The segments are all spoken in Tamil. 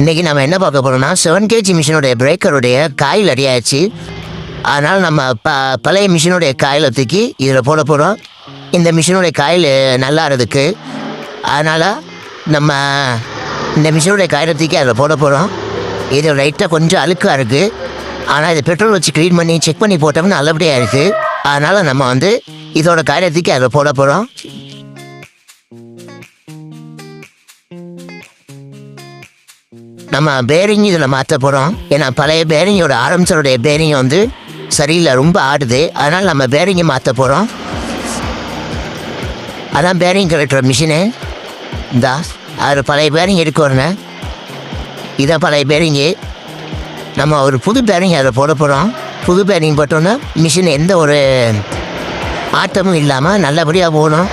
இன்றைக்கி நம்ம என்ன பார்க்க போகிறோம்னா 7 kg மிஷினுடைய பிரேக்கருடைய காயில் அடியாச்சு. அதனால் நம்ம பழைய மிஷினுடைய காயிலை தூக்கி இதில் போட போகிறோம். இந்த மிஷினுடைய காயில் நல்லா இருக்குது. அதனால் நம்ம இந்த மிஷினுடைய காயிலை தூக்கி அதில் போட போகிறோம். இது லைட்டாக கொஞ்சம் அழுக்காக இருக்குது. ஆனால் இதை பெட்ரோல் வச்சு க்ளீன் பண்ணி செக் பண்ணி போட்டோம்னா நல்லபடியாக இருக்குது. அதனால் நம்ம இதோட காயிலை தூக்கி அதில் போட போகிறோம். நம்ம பேரிங் இதில் மாற்ற போகிறோம். ஏன்னா பழைய பேரிங்கோட ஆரம்பிச்சருடைய பேரிங் சரியில்லை, ரொம்ப ஆடுது. அதனால் நம்ம பேரிங்கை மாற்ற போகிறோம். அதான் பேரிங் கலெக்டர் மிஷினு. அதில் பழைய பேரிங் எடுக்கணுங்க. இதான் பழைய பேரிங்கு. நம்ம ஒரு புது பேரிங் அதில் போட போகிறோம். புது பேரிங் போட்டோன்னா மிஷின் எந்த ஒரு ஆட்டமும் இல்லாமல் நல்லபடியாக போகணும்.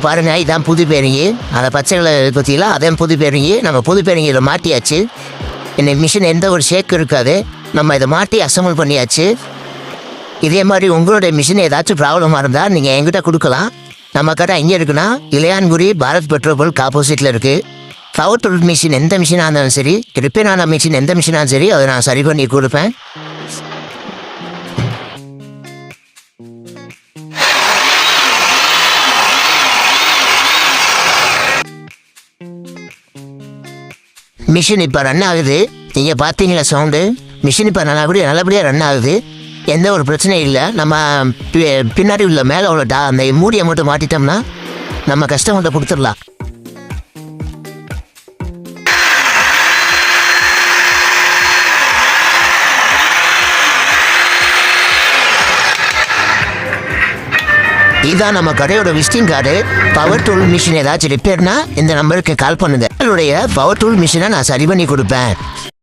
பாருங்க, இதான் புது பேரிங்கி. அதை பச்சை கலர் பற்றிலாம் அதான் புது பேரிங்கி. நம்ம புது பேரிங்கில் மாட்டியாச்சு. இந்த மிஷின் எந்த ஒரு ஷேக்கும் இருக்காது. நம்ம இதை மாட்டி அசம்பிள் பண்ணியாச்சு. இதே மாதிரி உங்களுடைய மிஷின் ஏதாச்சும் ப்ராப்ளமாக இருந்தால் நீங்கள் என்கிட்ட கொடுக்கலாம். நம்ம கடை எங்கே இருக்குன்னா இளையான்குடி பாரத் பெட்ரோல் பங்க் ஆப்போசிட்டில் இருக்குது. பவர் டூல் மிஷின் எந்த மிஷினாக இருந்தாலும் சரி, ரிப்பேர் ஆன மிஷின் எந்த மிஷினாலும் சரி, அதை நான் சரி பண்ணி கொடுப்பேன். மிஷின் இப்போ ரன் ஆகுது. நீங்கள் பார்த்தீங்களா சவுண்டு? மிஷின் இப்போ நல்லபடியாக ரன் ஆகுது. எந்த ஒரு பிரச்சனையும் இல்லை. நம்ம பின்னாடி உள்ள மேலே உள்ள அந்த மூடியை மட்டும் மாட்டிட்டோம்னா நம்ம கஸ்டமர்கிட்ட கொடுத்துடலாம். இதுதான் நம்ம கடையோட visiting card. Power tool machine ஏதாச்சும் ரிப்பேர்னா இந்த நம்பருக்கு கால் பண்ணுங்க. என்னுடைய பவர் டூல் மிஷினை நான் சரி பண்ணி கொடுப்பேன்.